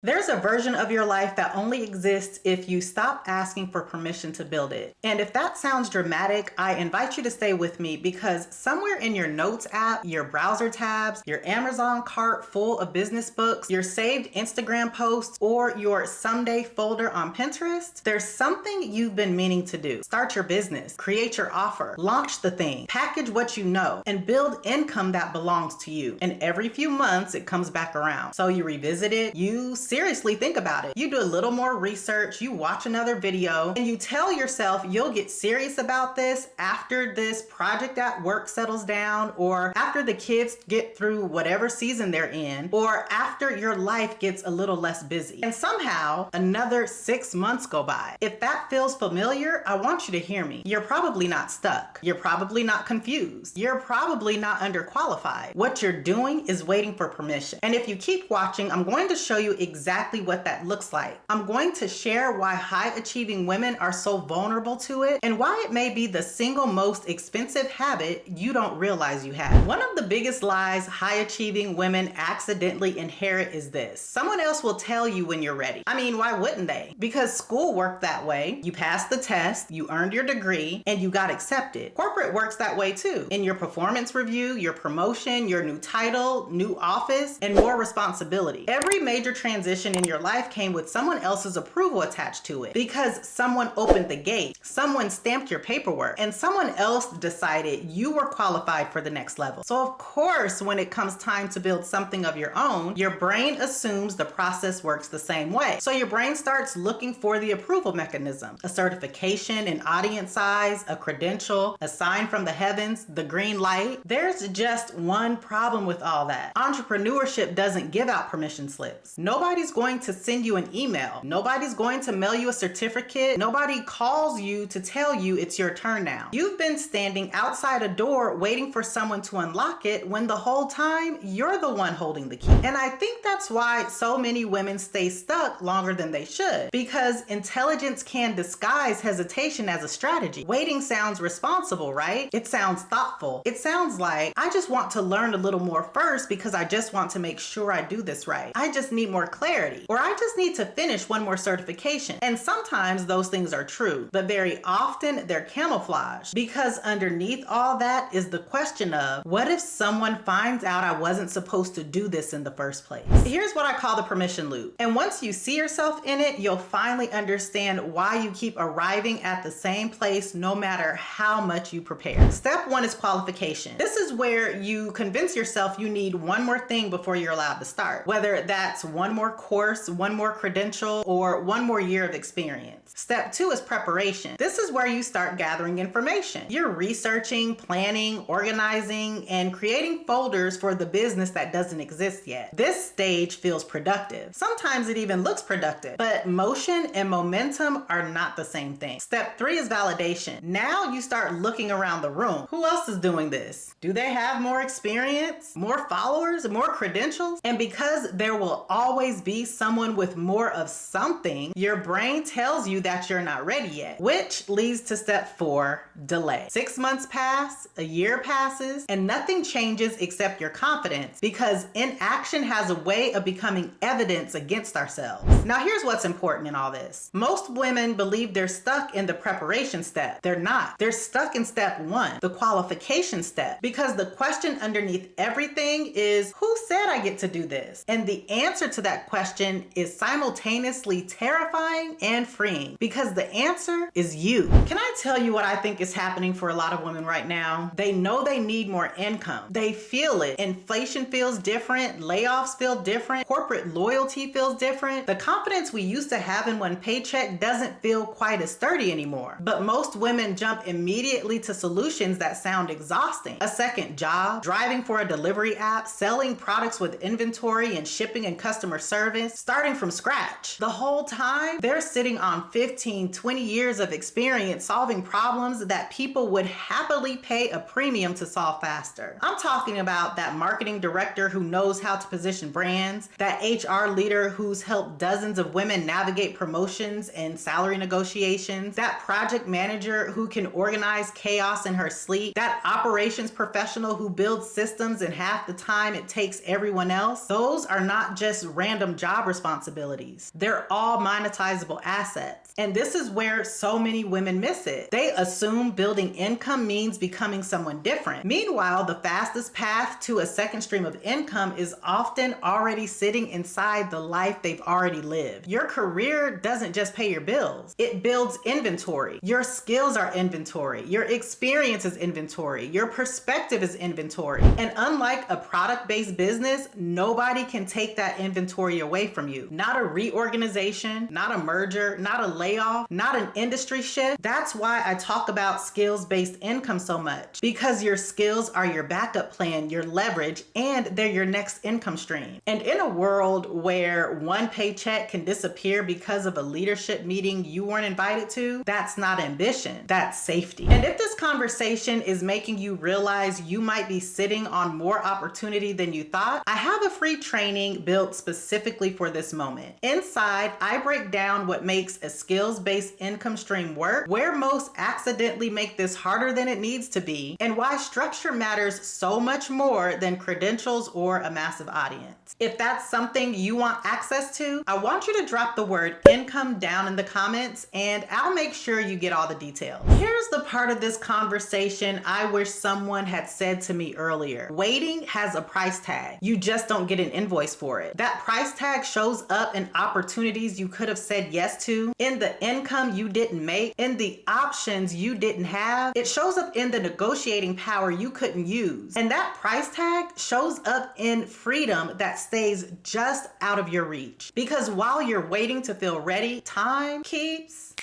There's a version of your life that only exists if you stop asking for permission to build it. And if that sounds dramatic, I invite you to stay with me because somewhere in your notes app, your browser tabs, your Amazon cart full of business books, your saved Instagram posts, or your someday folder on Pinterest, there's something you've been meaning to do. Start your business, create your offer, launch the thing, package what you know, and build income that belongs to you. And every few months, it comes back around. So you revisit it, you seriously think about it. You do a little more research, you watch another video, and you tell yourself you'll get serious about this after this project at work settles down, or after the kids get through whatever season they're in, or after your life gets a little less busy. And somehow another 6 months go by. If that feels familiar, I want you to hear me. You're probably not stuck. You're probably not confused. You're probably not underqualified. What you're doing is waiting for permission. And if you keep watching, I'm going to show you exactly what that looks like. I'm going to share why high achieving women are so vulnerable to it and why it may be the single most expensive habit you don't realize you have. One of the biggest lies high achieving women accidentally inherit is this: someone else will tell you when you're ready. I mean, why wouldn't they? Because school worked that way. You passed the test, you earned your degree, and you got accepted. Corporate works that way too. In your performance review, your promotion, your new title, new office, and more responsibility. Every major transition in your life came with someone else's approval attached to it because someone opened the gate, someone stamped your paperwork, and someone else decided you were qualified for the next level. So of course, when it comes time to build something of your own, your brain assumes the process works the same way. So your brain starts looking for the approval mechanism: a certification, an audience size, a credential, a sign from the heavens, the green light. There's just one problem with all that. Entrepreneurship doesn't give out permission slips. Nobody's going to send you an email. Nobody's going to mail you a certificate. Nobody calls you to tell you it's your turn now. You've been standing outside a door waiting for someone to unlock it when the whole time you're the one holding the key. And I think that's why so many women stay stuck longer than they should, because intelligence can disguise hesitation as a strategy. Waiting sounds responsible, right? It sounds thoughtful. It sounds like, I just want to learn a little more first because I just want to make sure I do this right. I just need more clarity, or I just need to finish one more certification. And sometimes those things are true, but very often they're camouflage, because underneath all that is the question of, what if someone finds out I wasn't supposed to do this in the first place? Here's what I call the permission loop. And once you see yourself in it, you'll finally understand why you keep arriving at the same place no matter how much you prepare. Step one is qualification. This is where you convince yourself you need one more thing before you're allowed to start, whether that's one more course, one more credential, or one more year of experience. Step two is preparation. This is where you start gathering information. You're researching, planning, organizing, and creating folders for the business that doesn't exist yet. This stage feels productive. Sometimes it even looks productive, but motion and momentum are not the same thing. Step three is validation. Now you start looking around the room. Who else is doing this? Do they have more experience, more followers, more credentials? And because there will always be someone with more of something, your brain tells you that you're not ready yet, which leads to step four, delay. 6 months pass, a year passes, and nothing changes except your confidence, because inaction has a way of becoming evidence against ourselves. Now here's what's important in all this. Most women believe they're stuck in the preparation step. They're not. They're stuck in step one, the qualification step, because the question underneath everything is, who said I get to do this? And the answer to that question is simultaneously terrifying and freeing, because the answer is you. Can I tell you what I think is happening for a lot of women right now? They know they need more income. They feel it. Inflation feels different. Layoffs feel different. Corporate loyalty feels different. The confidence we used to have in one paycheck doesn't feel quite as sturdy anymore. But most women jump immediately to solutions that sound exhausting. A second job, driving for a delivery app, selling products with inventory and shipping and customer service, starting from scratch. The whole time, they're sitting on 15, 20 years of experience solving problems that people would happily pay a premium to solve faster. I'm talking about that marketing director who knows how to position brands, that HR leader who's helped dozens of women navigate promotions and salary negotiations, that project manager who can organize chaos in her sleep, that operations professional who builds systems in half the time it takes everyone else. Those are not just random random job responsibilities. They're all monetizable assets. And this is where so many women miss it. They assume building income means becoming someone different. Meanwhile, the fastest path to a second stream of income is often already sitting inside the life they've already lived. Your career doesn't just pay your bills. It builds inventory. Your skills are inventory. Your experience is inventory. Your perspective is inventory. And unlike a product-based business, nobody can take that inventory away from you. Not a reorganization, not a merger, not a layoff, not an industry shift. That's why I talk about skills-based income so much, because your skills are your backup plan, your leverage, and they're your next income stream. And in a world where one paycheck can disappear because of a leadership meeting you weren't invited to, that's not ambition, that's safety. And if this conversation is making you realize you might be sitting on more opportunity than you thought, I have a free training built specifically for this moment. Inside, I break down what makes a skills-based income stream work, where most accidentally make this harder than it needs to be, and why structure matters so much more than credentials or a massive audience. If that's something you want access to, I want you to drop the word income down in the comments and I'll make sure you get all the details. Here's the part of this conversation I wish someone had said to me earlier. Waiting has a price tag. You just don't get an invoice for it. That price tag shows up in opportunities you could have said yes to, in the income you didn't make, in the options you didn't have. It shows up in the negotiating power you couldn't use. And that price tag shows up in freedom that stays just out of your reach. Because while you're waiting to feel ready, time keeps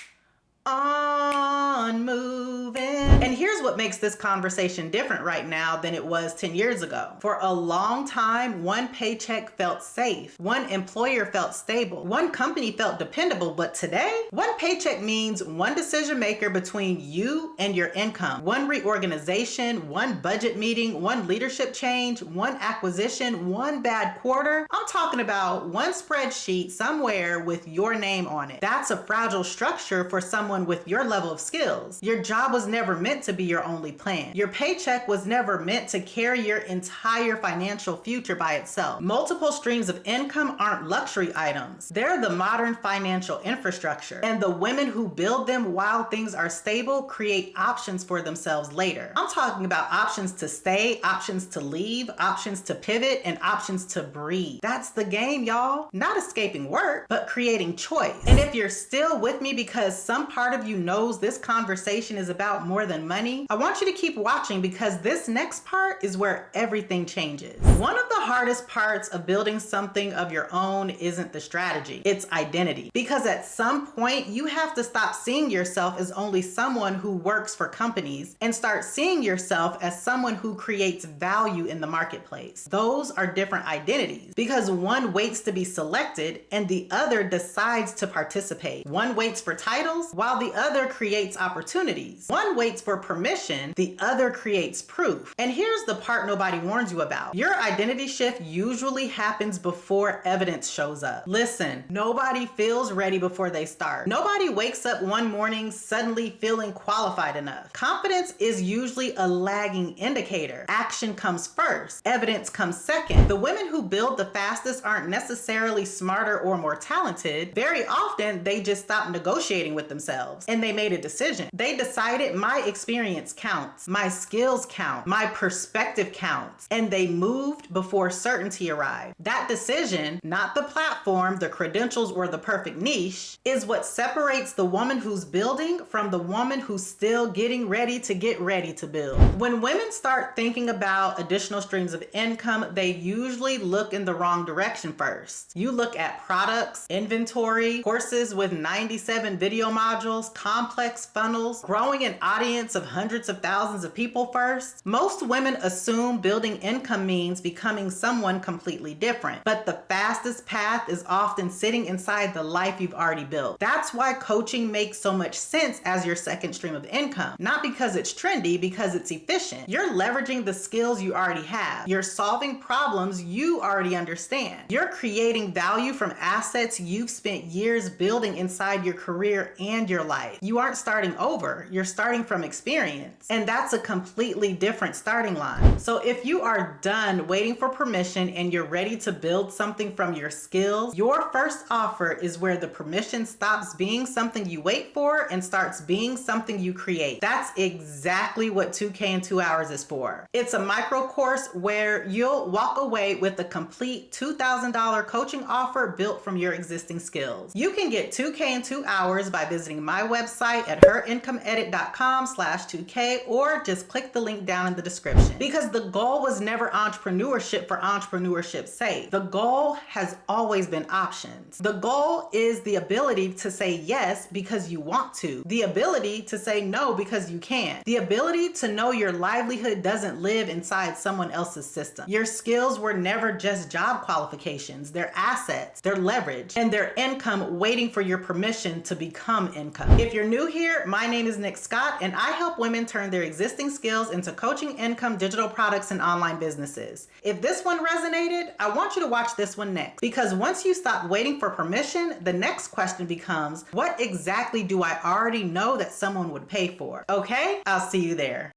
on moving. And here's what makes this conversation different right now than it was 10 years ago. For a long time, one paycheck felt safe. One employer felt stable. One company felt dependable. But today, one paycheck means one decision maker between you and your income. One reorganization, one budget meeting, one leadership change, one acquisition, one bad quarter. I'm talking about one spreadsheet somewhere with your name on it. That's a fragile structure for someone with your level of skills. Your job was never meant to be your only plan. Your paycheck was never meant to carry your entire financial future by itself. Multiple streams of income aren't luxury items. They're the modern financial infrastructure. And the women who build them while things are stable create options for themselves later. I'm talking about options to stay, options to leave, options to pivot, and options to breathe. That's the game, y'all. Not escaping work, but creating choice. And if you're still with me because some part of you knows this conversation is about more than money, I want you to keep watching because this next part is where everything changes. One of the hardest parts of building something of your own isn't the strategy, it's identity. Because at some point, you have to stop seeing yourself as only someone who works for companies and start seeing yourself as someone who creates value in the marketplace. Those are different identities because one waits to be selected and the other decides to participate. One waits for titles while the other creates opportunities. One waits for permission, the other creates proof. And here's the part nobody warns you about. Your identity shift usually happens before evidence shows up. Listen, nobody feels ready before they start. Nobody wakes up one morning suddenly feeling qualified enough. Confidence is usually a lagging indicator. Action comes first. Evidence comes second. The women who build the fastest aren't necessarily smarter or more talented. Very often, they just stop negotiating with themselves and they made a decision. They decided my experience counts, my skills count, my perspective counts, and they moved before certainty arrived. That decision, not the platform, the credentials, or the perfect niche, is what separates the woman who's building from the woman who's still getting ready to get ready to build. When women start thinking about additional streams of income, they usually look in the wrong direction first. You look at products, inventory, courses with 97 video modules, complex funnels, growing an audience of hundreds of thousands of people first. Most women assume building income means becoming someone completely different, but the fastest path is often sitting inside the life you've already built. That's why coaching makes so much sense as your second stream of income. Not because it's trendy, because it's efficient. You're leveraging the skills you already have. You're solving problems you already understand. You're creating value from assets you've spent years building inside your career and your your life. You aren't starting over, you're starting from experience. And that's a completely different starting line. So if you are done waiting for permission and you're ready to build something from your skills, your first offer is where the permission stops being something you wait for and starts being something you create. That's exactly what 2K in 2 hours is for. It's a micro course where you'll walk away with a complete $2,000 coaching offer built from your existing skills. You can get 2K in 2 hours by visiting my website at herincomeedit.com/2K or just click the link down in the description. Because the goal was never entrepreneurship for entrepreneurship's sake. The goal has always been options. The goal is the ability to say yes because you want to. The ability to say no because you can. The ability to know your livelihood doesn't live inside someone else's system. Your skills were never just job qualifications. They're assets, they're leverage, and they're income waiting for your permission to become income. If you're new here, my name is Nick Scott, and I help women turn their existing skills into coaching, income, digital products, and online businesses. If this one resonated, I want you to watch this one next, because once you stop waiting for permission, the next question becomes, what exactly do I already know that someone would pay for? Okay, I'll see you there.